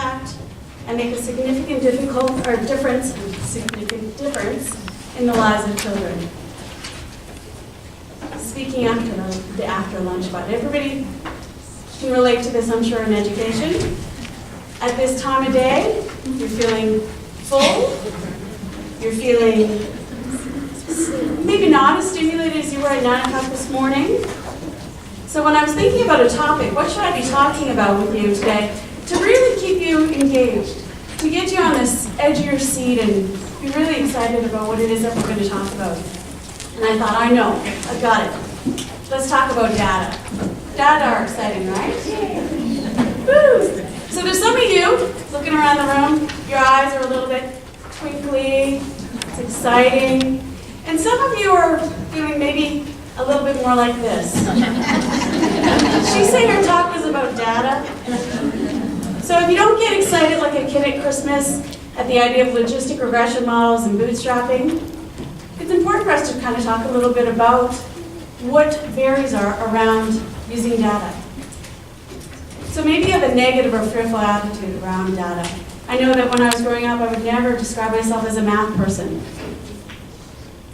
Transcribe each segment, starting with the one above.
impact and make a significant difference in the lives of children. Speaking after the after lunch button. Everybody can relate to this, I'm sure, in education. At this time of day, you're feeling full, you're feeling maybe not as stimulated as you were at 9 o'clock this morning. So when I was thinking about a topic, what should I be talking about with you today to really keep you engaged, to get you on this edge of your seat and be really excited about what it is that we're going to talk about? And I thought, I know, I've got it. Let's talk about data. Data are exciting, right? Woo! So there's some of you looking around the room, your eyes are a little bit twinkly, it's exciting. And some of you are feeling maybe a little bit more like this. She said her talk was about data. So if you don't get excited like a kid at Christmas at the idea of logistic regression models and bootstrapping, it's important for us to kind of talk a little bit about what barriers are around using data. So maybe you have a negative or fearful attitude around data. I know that when I was growing up, I would never describe myself as a math person.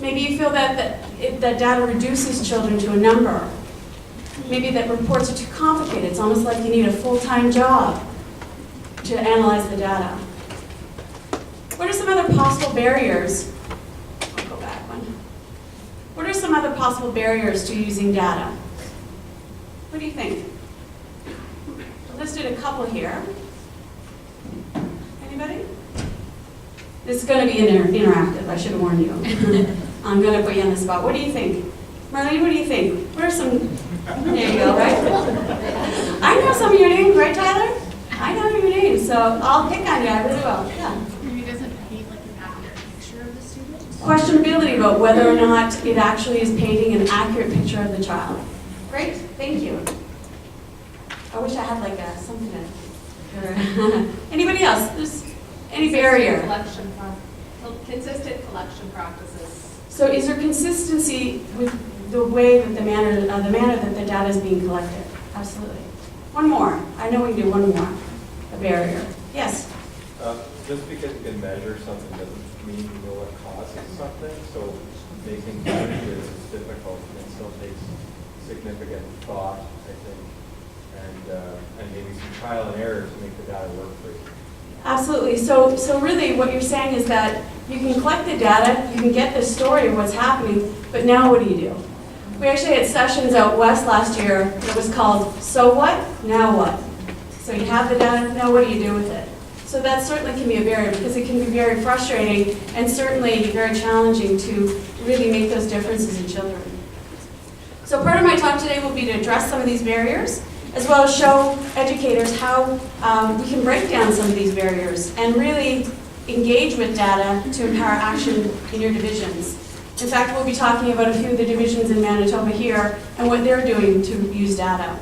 Maybe you feel that data reduces children to a number. Maybe that reports are too complicated. It's almost like you need a full-time job to analyze the data. What are some other possible barriers? I'll go back one. What are some other possible barriers to using data? What do you think? I listed a couple here. Anybody? This is going to be interactive. I should have warned you. I'm going to put you on the spot. What do you think? Marlene, what do you think? What are some... There you go, right? I know some of your names, right, Tyler? I know your names, so I'll pick on you. I really will. Yeah. Maybe it doesn't paint like an accurate picture of the student? Questionability about whether or not it actually is painting an accurate picture of the child. Great, thank you. I wish I had like something to... Anybody else? There's any barrier? Consistent collection practices. So is there consistency with the way that the manner that the data is being collected? Absolutely. One more. I know we can do one more. A barrier. Yes? Just because you can measure something doesn't mean you know what causes something. So making changes is difficult and it still takes significant thought, I think, and maybe some trial and error to make the data work for you. Absolutely. So really what you're saying is that you can collect the data, you can get the story of what's happening, but now what do? We actually had sessions out west last year that was called, So What? Now What? So you have the data, now what do you do with it? So that certainly can be a barrier because it can be very frustrating and certainly very challenging to really make those differences in children. So part of my talk today will be to address some of these barriers, as well as show educators how we can break down some of these barriers and really engage with data to empower action in your divisions. In fact, we'll be talking about a few of the divisions in Manitoba here and what they're doing to use data.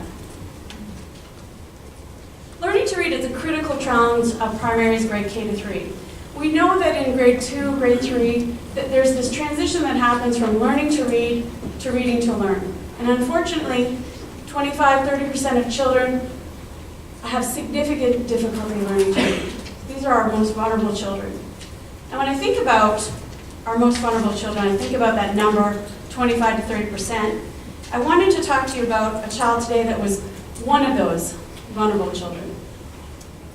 Learning to read is a critical challenge of primaries grade K to 3. We know that in grade 2, grade 3, that there's this transition that happens from learning to read to reading to learn. And unfortunately, 25–30% of children have significant difficulty learning to read. These are our most vulnerable children. And when I think about our most vulnerable children, I think about that number, 25–30%. I wanted to talk to you about a child today that was one of those vulnerable children.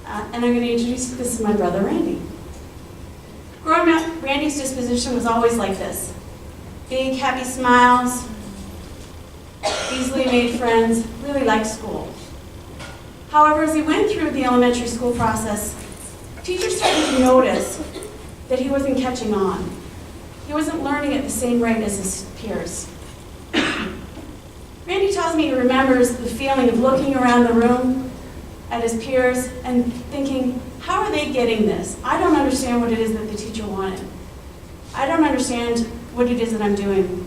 And I'm going to introduce you. This is my brother, Randy. Growing up, Randy's disposition was always like this. Big, happy smiles, easily made friends, really liked school. However, as he went through the elementary school process, teachers started to notice that he wasn't catching on. He wasn't learning at the same rate as his peers. Randy tells me he remembers the feeling of looking around the room at his peers and thinking, how are they getting this? I don't understand what it is that the teacher wanted. I don't understand what it is that I'm doing.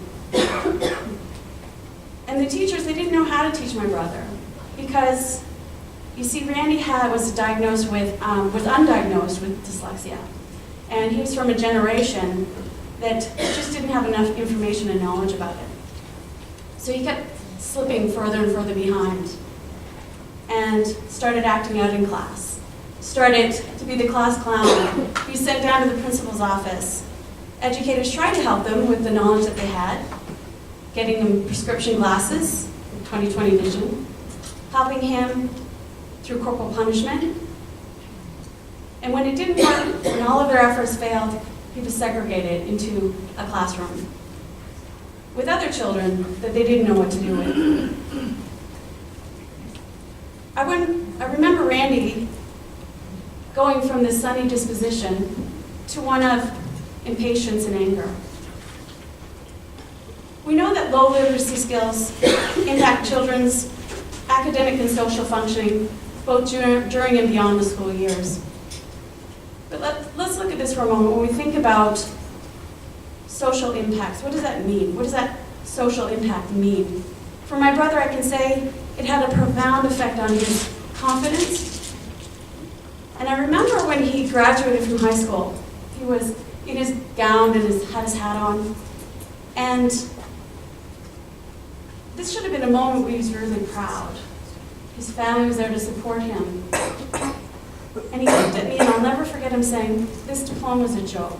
And the teachers, they didn't know how to teach my brother because, you see, Randy was undiagnosed with dyslexia. And he was from a generation that just didn't have enough information and knowledge about it. So he kept slipping further and further behind and started acting out in class. started to be the class clown, be sent down to the principal's office. Educators tried to help them with the knowledge that they had, getting them prescription glasses, 20/20 vision, helping him through corporal punishment. And when it didn't work, when all of their efforts failed, he was segregated into a classroom with other children that they didn't know what to do with. I remember Randy going from this sunny disposition to one of impatience and anger. We know that low literacy skills impact children's academic and social functioning both during and beyond the school years. But let's look at this for a moment. When we think about social impacts, what does that mean? What does that social impact mean? For my brother, I can say it had a profound effect on his confidence. And I remember when he graduated from high school, he was in his gown and had his hat on. And this should have been a moment where he was really proud. His family was there to support him. And he looked at me, and I'll never forget him saying, "This diploma is a joke."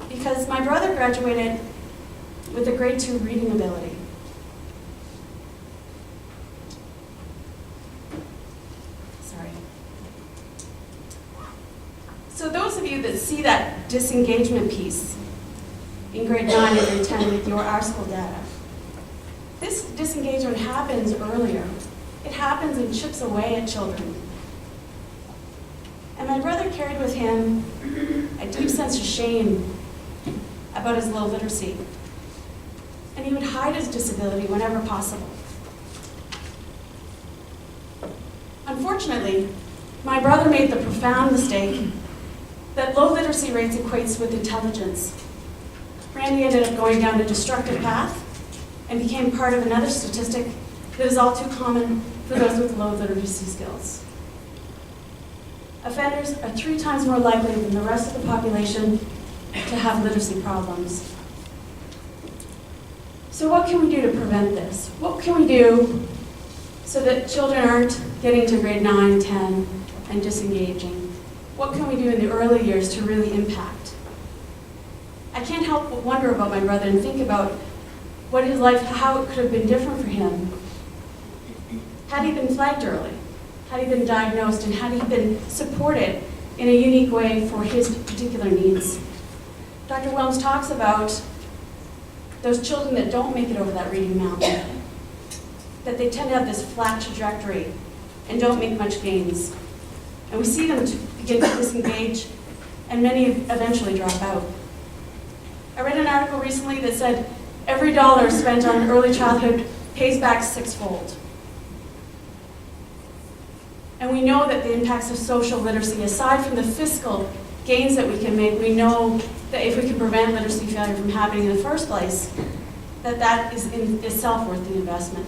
Because my brother graduated with a grade 2 reading ability. Sorry. So those of you that see that disengagement piece in grade 9 and grade 10 with your our school data, this disengagement happens earlier. It happens and chips away at children. And my brother carried with him a deep sense of shame about his low literacy. And he would hide his disability whenever possible. Unfortunately, my brother made the profound mistake that low literacy rates equates with intelligence. Randy ended up going down a destructive path and became part of another statistic that is all too common for those with low literacy skills. Offenders are 3 times more likely than the rest of the population to have literacy problems. So what can we do to prevent this? What can we do so that children aren't getting to grade 9, 10, and disengaging? What can we do in the early years to really impact? I can't help but wonder about my brother and think about what his life, how it could have been different for him had he been flagged early, had he been diagnosed, and had he been supported in a unique way for his particular needs. Dr. Wilms talks about those children that don't make it over that reading mountain, that they tend to have this flat trajectory and don't make much gains. And we see them begin to disengage, and many eventually drop out. I read an article recently that said every dollar spent on early childhood pays back 6-fold. And we know that the impacts of social literacy, aside from the fiscal gains that we can make, we know that if we can prevent literacy failure from happening in the first place, that is in itself worth the investment.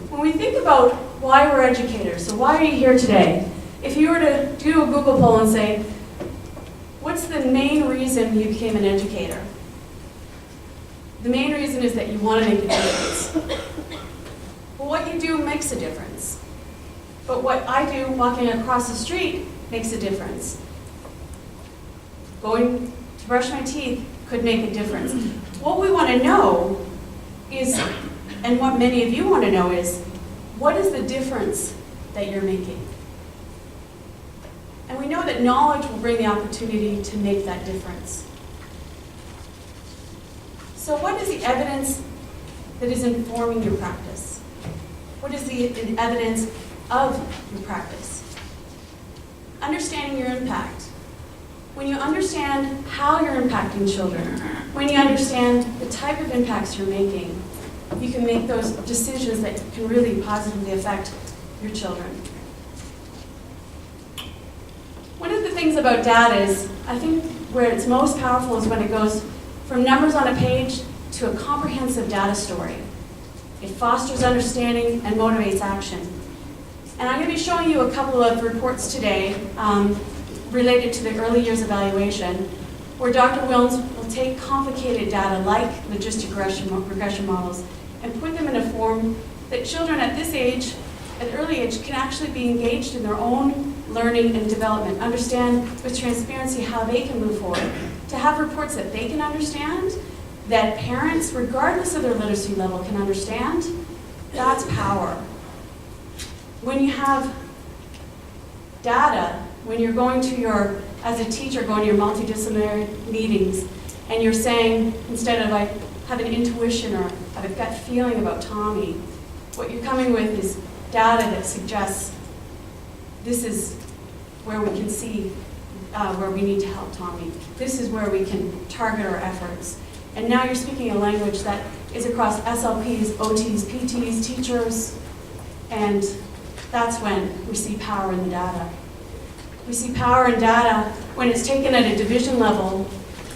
When we think about why we're educators, so why are you here today? If you were to do a Google poll and say, what's the main reason you became an educator? The main reason is that you want to make a difference. Well, what you do makes a difference. But what I do walking across the street makes a difference. Going to brush my teeth could make a difference. What we want to know is, and what many of you want to know is, what is the difference that you're making? And we know that knowledge will bring the opportunity to make that difference. So what is the evidence that is informing your practice? What is the evidence of your practice? Understanding your impact. When you understand how you're impacting children, when you understand the type of impacts you're making, you can make those decisions that can really positively affect your children. One of the things about data is, I think where it's most powerful is when it goes from numbers on a page to a comprehensive data story. It fosters understanding and motivates action. And I'm going to be showing you a couple of reports today related to the early years evaluation, where Dr. Wilms will take complicated data like logistic regression models and put them in a form that children at this age at an early age can actually be engaged in their own learning and development, understand with transparency how they can move forward, to have reports that they can understand, that parents, regardless of their literacy level, can understand. That's power. When you have data, when you're going to as a teacher, going to your multidisciplinary meetings, and you're saying, instead of like, have an intuition or have a gut feeling about Tommy, what you're coming with is data that suggests this is where we can see where we need to help Tommy. This is where we can target our efforts. And now you're speaking a language that is across SLPs, OTs, PTs, teachers, and that's when we see power in the data. We see power in data when it's taken at a division level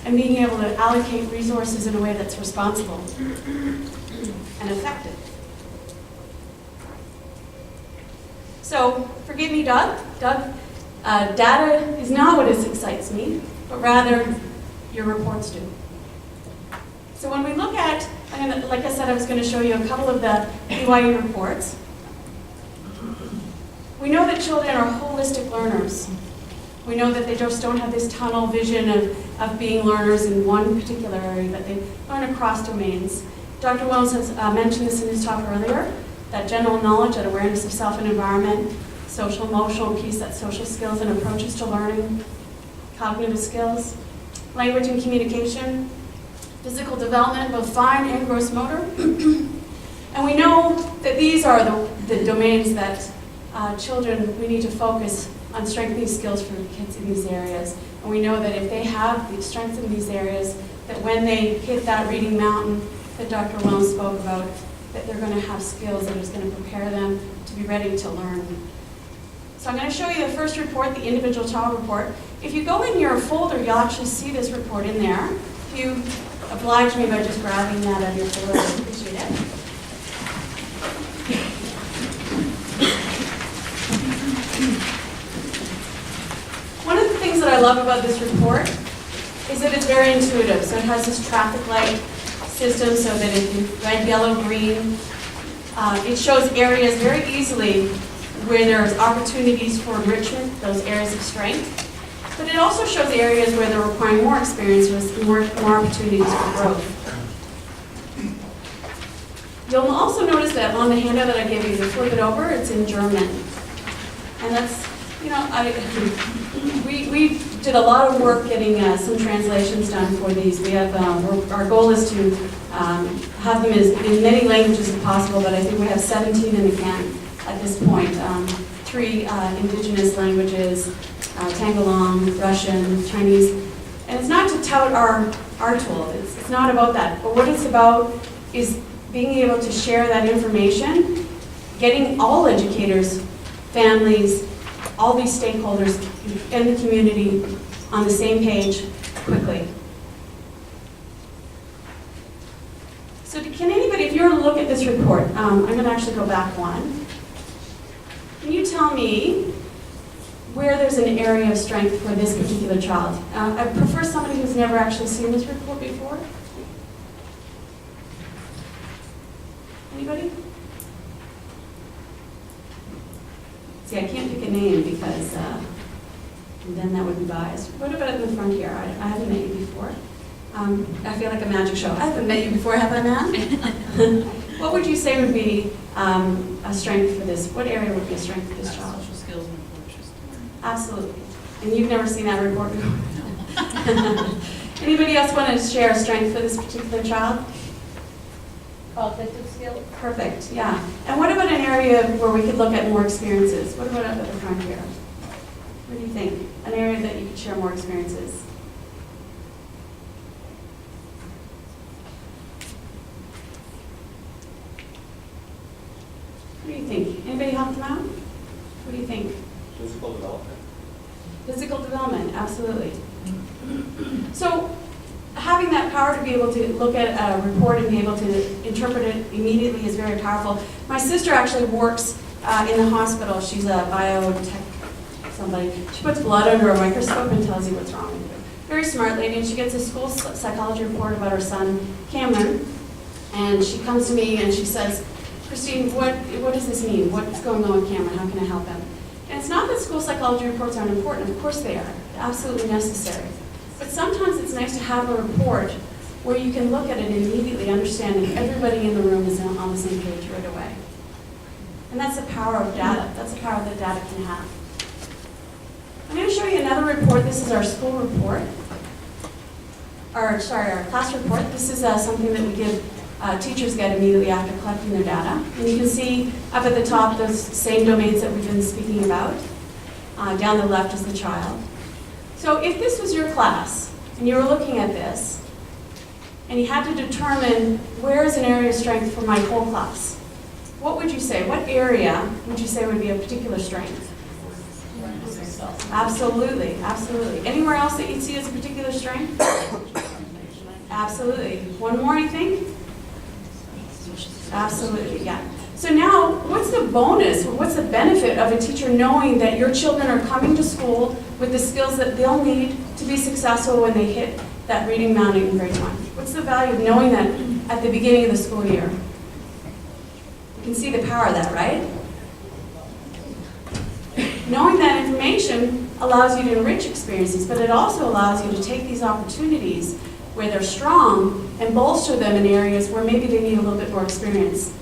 and being able to allocate resources in a way that's responsible and effective. So, forgive me, Doug. Data is not what excites me, but rather your reports do. So when we look at, like I said, I was going to show you a couple of the BYU reports. We know that children are holistic learners. We know that they just don't have this tunnel vision of being learners in one particular area, but they learn across domains. Dr. Williams has mentioned this in his talk earlier, that general knowledge, that awareness of self and environment, social emotional piece, that social skills and approaches to learning, cognitive skills, language and communication, physical development, both fine and gross motor. And we know that these are the domains that children, we need to focus on strengthening skills for kids in these areas. And we know that if they have the strength in these areas, that when they hit that reading mountain that Dr. Williams spoke about, that they're going to have skills that is going to prepare them to be ready to learn. So I'm going to show you the first report, the individual child report. If you go in your folder, you'll actually see this report in there. If you oblige me by just grabbing that out of your folder, I appreciate it. One of the things that I love about this report is that it's very intuitive. So it has this traffic light system so that if you red, yellow, green, it shows areas very easily where there's opportunities for enrichment, those areas of strength. But it also shows areas where they're requiring more experiences, more opportunities for growth. You'll also notice that on the handout that I gave you, if you flip it over, it's in German. And that's, we did a lot of work getting some translations done for these. We have, our goal is to have them in many languages as possible, but I think we have 17 in the can at this point. 3 indigenous languages, Tagalong, Russian, Chinese. And it's not to tout our tool. It's not about that. But what it's about is being able to share that information, getting all educators, families, all these stakeholders in the community on the same page quickly. So can anybody, if you were to look at this report, I'm going to actually go back one. Can you tell me where there's an area of strength for this particular child? I prefer somebody who's never actually seen this report before. Anybody? See, I can't pick a name because then that would be biased. What about in the front here? I haven't met you before. I feel like a magic show. I haven't met you before, have I, man? What would you say would be a strength for this? What area would be a strength for this child? Social skills and approaches. Absolutely. And you've never seen that report before? Anybody else want to share a strength for this particular child? Cognitive skills. Perfect, yeah. And what about an area where we could look at more experiences? What about up at the front here? What do you think? An area that you could share more experiences? What do you think? Anybody help them out? What do you think? Physical development. Physical development, absolutely. So having that power to be able to look at a report and be able to interpret it immediately is very powerful. My sister actually works in the hospital. She's a biotech somebody. She puts blood under a microscope and tells you what's wrong with you. Very smart lady, and she gets a school psychology report about her son, Cameron, and she comes to me and she says, Christine, what does this mean? What's going on with Cameron? How can I help him? And it's not that school psychology reports aren't important. Of course they are. They're absolutely necessary. But sometimes it's nice to have a report where you can look at it and immediately understand that everybody in the room is on the same page right away. And that's the power of data. That's the power that data can have. I'm going to show you another report. This is our school report. Our class report. This is something that we give teachers get immediately after collecting their data. And you can see up at the top those same domains that we've been speaking about. Down the left is the child. So if this was your class and you were looking at this and you had to determine where is an area of strength for my whole class, what would you say? What area would you say would be a particular strength? Absolutely, absolutely. Anywhere else that you'd see as a particular strength? Absolutely. One more, you think? Absolutely, yeah. So now, what's the bonus, or what's the benefit of a teacher knowing that your children are coming to school with the skills that they'll need to be successful when they hit that reading mountain in grade 1? What's the value of knowing that at the beginning of the school year? You can see the power of that, right? Knowing that information allows you to enrich experiences, but it also allows you to take these opportunities where they're strong and bolster them in areas where maybe they need a little bit more experience.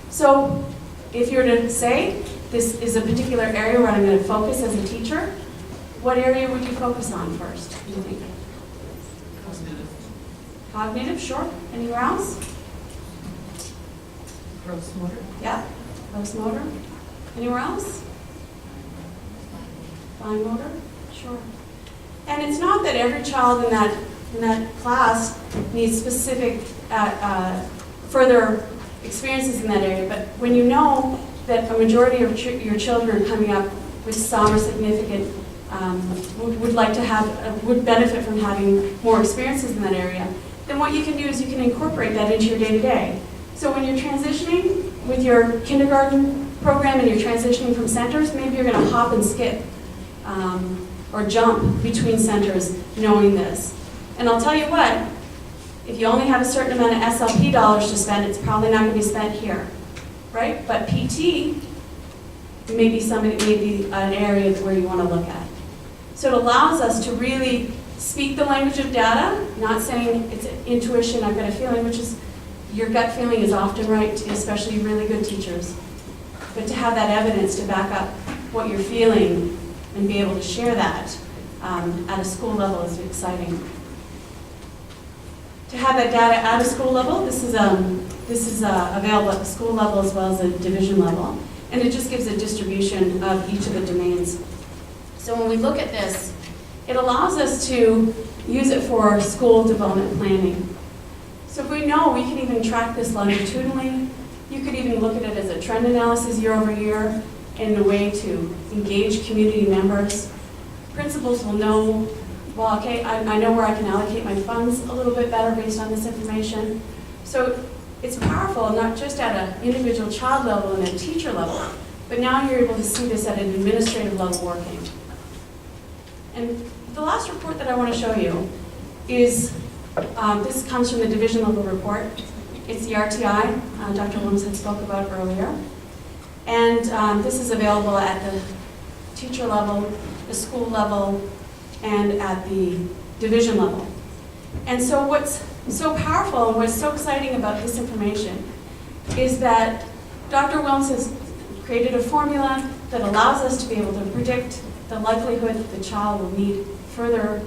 So if you were to say, this is a particular area where I'm going to focus as a teacher, what area would you focus on first, do you think? Cognitive, sure. Anywhere else? Gross motor. Yeah, gross motor. Anywhere else? Fine motor, sure. And it's not that every child in that class needs specific further experiences in that area, but when you know that a majority of your children are coming up with some or significant, would like to have, would benefit from having more experiences in that area, then what you can do is you can incorporate that into your day-to-day. So when you're transitioning with your kindergarten program and you're transitioning from centers, maybe you're going to hop and skip or jump between centers knowing this. And I'll tell you what, if you only have a certain amount of SLP dollars to spend, it's probably not going to be spent here, right? But PT may be an area where you want to look at. So it allows us to really speak the language of data, not saying it's intuition, I've got a feeling, which is, your gut feeling is often right, especially really good teachers. But to have that evidence to back up what you're feeling and be able to share that at a school level is exciting. To have that data at a school level, this is available at the school level as well as the division level, and it just gives a distribution of each of the domains. So when we look at this, it allows us to use it for school development planning. So if we know we can even track this longitudinally, you could even look at it as a trend analysis year over year in a way to engage community members. Principals will know, well, okay, I know where I can allocate my funds a little bit better based on this information. So it's powerful, not just at an individual child level and a teacher level, but now you're able to see this at an administrative level working. And the last report that I want to show you is, this comes from the division level report. It's the RTI, Dr. Williams had spoke about earlier. And this is available at the teacher level, the school level, and at the division level. And so what's so powerful and what's so exciting about this information is that Dr. Williams has created a formula that allows us to be able to predict the likelihood that the child will need further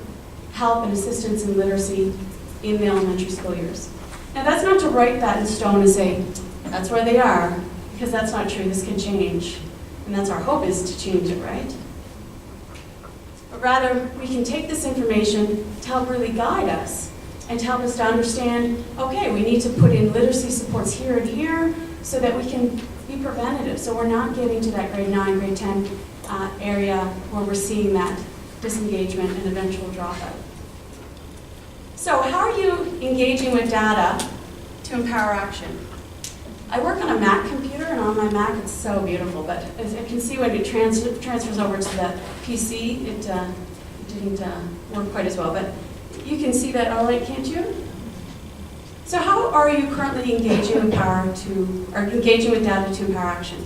help and assistance in literacy in the elementary school years. Now that's not to write that in stone and say, that's where they are, because that's not true, this can change. And that's our hope, is to change it, right? But rather, we can take this information to help really guide us and to help us to understand, okay, we need to put in literacy supports here and here so that we can be preventative. So we're not getting to that grade 9, grade 10 area where we're seeing that disengagement and eventual dropout. So how are you engaging with data to empower action? I work on a Mac computer, and on my Mac it's so beautiful, but as you can see when it transfers over to the PC, it didn't work quite as well, but you can see that all right, can't you? So how are you currently engaging with engaging with data to empower action?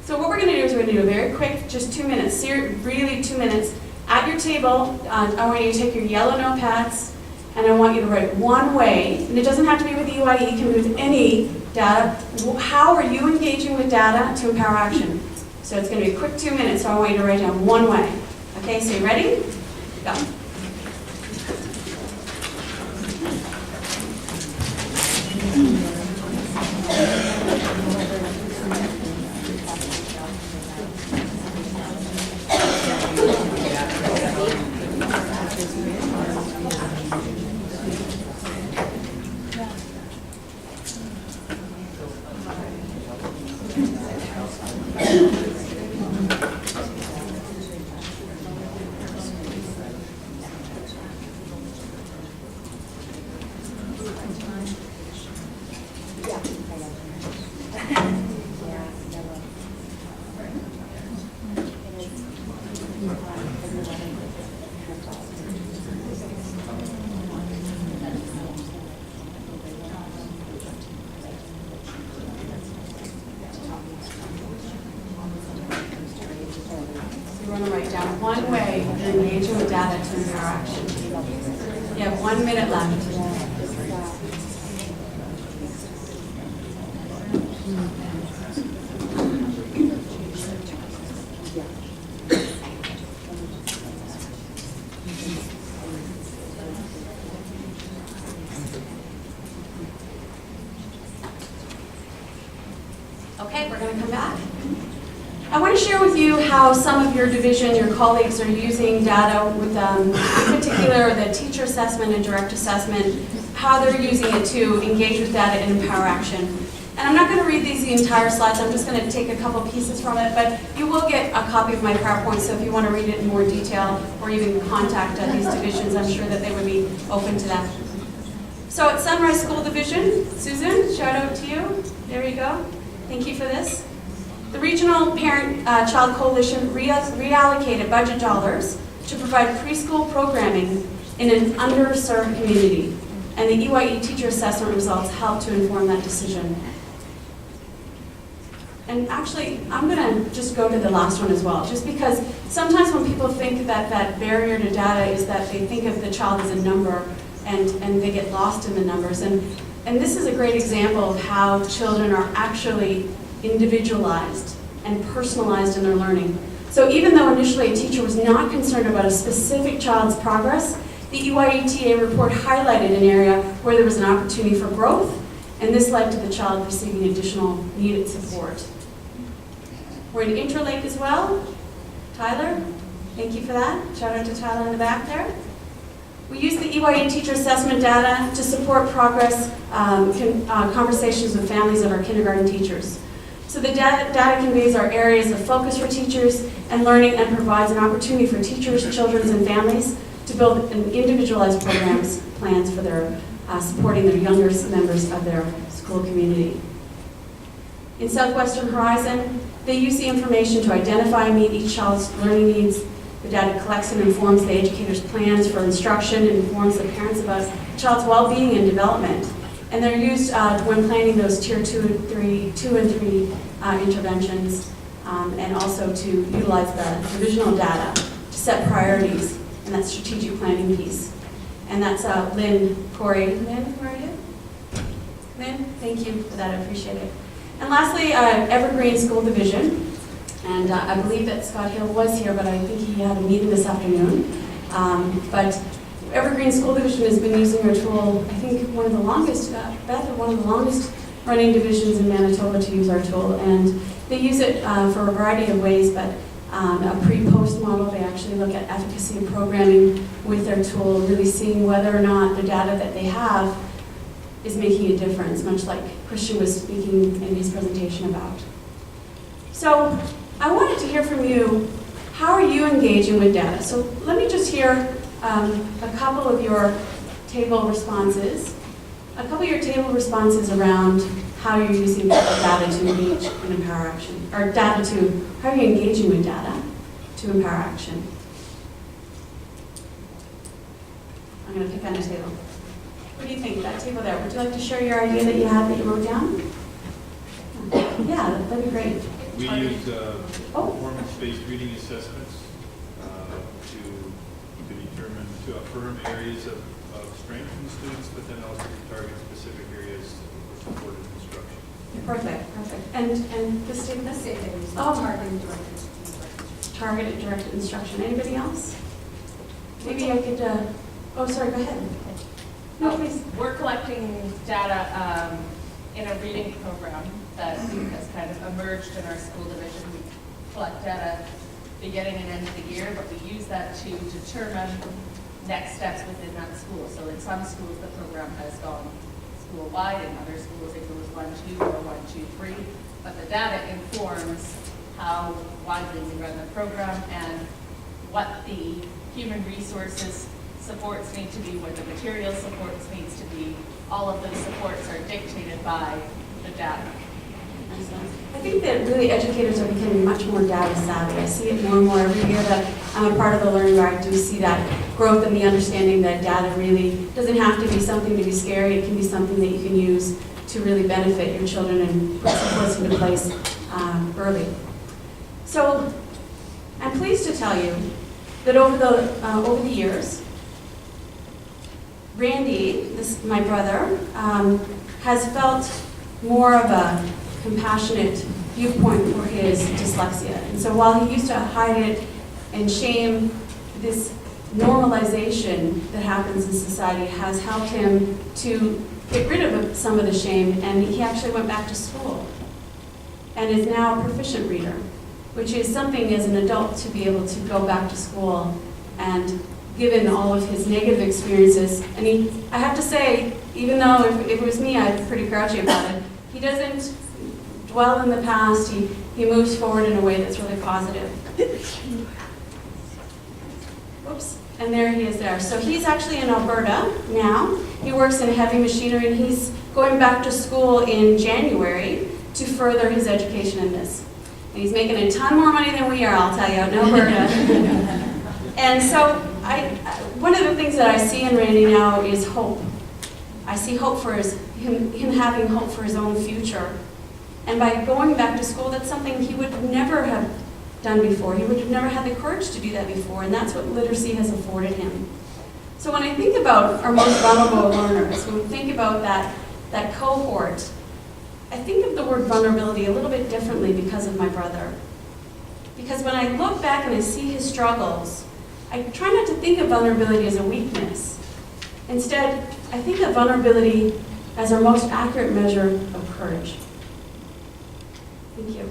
So what we're going to do is we're going to do a very quick, just 2 minutes, really 2 minutes. At your table, I want you to take your yellow notepads, and I want you to write one way, and it doesn't have to be with the EYE, it can be with any data. How are you engaging with data to empower action? So it's going to be a quick 2 minutes, so I want you to write down one way. Okay, so you ready? Go. You want to write down one way you're engaging with data to empower action. You have 1 minute left. Okay, we're going to come back. I want to share with you how some of your division, your colleagues, are using data with, in particular, the teacher assessment and direct assessment, how they're using it to engage with data and empower action. And I'm not going to read the entire slides, I'm just going to take a couple pieces from it, but you will get a copy of my PowerPoint, so if you want to read it in more detail or even contact these divisions, I'm sure that they would be open to that. So at Sunrise School Division, Susan, shout out to you. There you go. Thank you for this. The Regional Parent-Child Coalition reallocated budget dollars to provide preschool programming in an underserved community, and the EYE teacher assessment results helped to inform that decision. And actually, I'm going to just go to the last one as well, just because sometimes when people think that that barrier to data is that they think of the child as a number and they get lost in the numbers. And this is a great example of how children are actually individualized and personalized in their learning. So even though initially a teacher was not concerned about a specific child's progress, the EYETA report highlighted an area where there was an opportunity for growth, and this led to the child receiving additional needed support. We're in Interlake as well. Tyler, thank you for that. Shout out to Tyler in the back there. We use the EYE teacher assessment data to support progress conversations with families of our kindergarten teachers. So the data conveys our areas of focus for teachers and learning and provides an opportunity for teachers, children, and families to build an individualized plans for their supporting their younger members of their school community. In Southwestern Horizon, they use the information to identify and meet each child's learning needs. The data collects and informs the educator's plans for instruction and informs the parents about the child's well-being and development. And they're used when planning those tier 2 and 3 interventions, and also to utilize the divisional data to set priorities and that strategic planning piece. And that's Lynn, Corey. Lynn, where are you? Lynn, thank you for that, I appreciate it. And lastly, Evergreen School Division. And I believe that Scott Hill was here, but I think he had a meeting this afternoon. But Evergreen School Division has been using our tool, I think one of the longest, Beth, one of the longest running divisions in Manitoba to use our tool. And they use it for a variety of ways, but a pre-post model, they actually look at efficacy of programming with their tool, really seeing whether or not the data that they have is making a difference, much like Christian was speaking in his presentation about. So I wanted to hear from you, how are you engaging with data? So let me just hear a couple of your table responses. A couple of your table responses around how you're using data to engage in empower action, or data to, how are you engaging with data to empower action? I'm going to pick on a table. What do you think, that table there? Would you like to share your idea that you had that you wrote down? Yeah, that'd be great. We use Oh. performance-based reading assessments to determine, to affirm areas of strength in the students, but then also to target specific areas for supportive instruction. Perfect, perfect. And the same thing? Oh, targeted directed instruction. Anybody else? Maybe I could, oh, sorry, go ahead. No, please. We're collecting data in a reading program that has kind of emerged in our school division. We collect data beginning and end of the year, but we use that to determine next steps within that school. So in some schools, the program has gone school-wide. In other schools, it goes 1-2 or 1-2-3. But the data informs how widely we run the program and what the human resources supports need to be, what the material supports needs to be. All of those supports are dictated by the data. I think that really educators are becoming much more data savvy. I see it more and more every year that I'm a part of the Learning Guide. I do see that growth in the understanding that data really doesn't have to be something to be scary. It can be something that you can use to really benefit your children and put supports into place early. So I'm pleased to tell you that over the years, Randy, my brother, has felt more of a compassionate viewpoint for his dyslexia. And so while he used to hide it and shame, this normalization that happens in society has helped him to get rid of some of the shame, and he actually went back to school and is now a proficient reader, which is something as an adult to be able to go back to school and given all of his negative experiences. And I have to say, even though if it was me, I'd be pretty grouchy about it, he doesn't dwell in the past. He moves forward in a way that's really positive. Oops, and there he is there. So he's actually in Alberta now. He works in heavy machinery, and he's going back to school in January to further his education in this. And he's making a ton more money than we are, I'll tell you, out in Alberta. And so one of the things that I see in Randy now is hope. I see hope for him having hope for his own future. And by going back to school, that's something he would never have done before. He would have never had the courage to do that before, and that's what literacy has afforded him. So when I think about our most vulnerable learners, when we think about that cohort, I think of the word vulnerability a little bit differently because of my brother. Because when I look back and I see his struggles, I try not to think of vulnerability as a weakness. Instead, I think of vulnerability as our most accurate measure of courage. Thank you.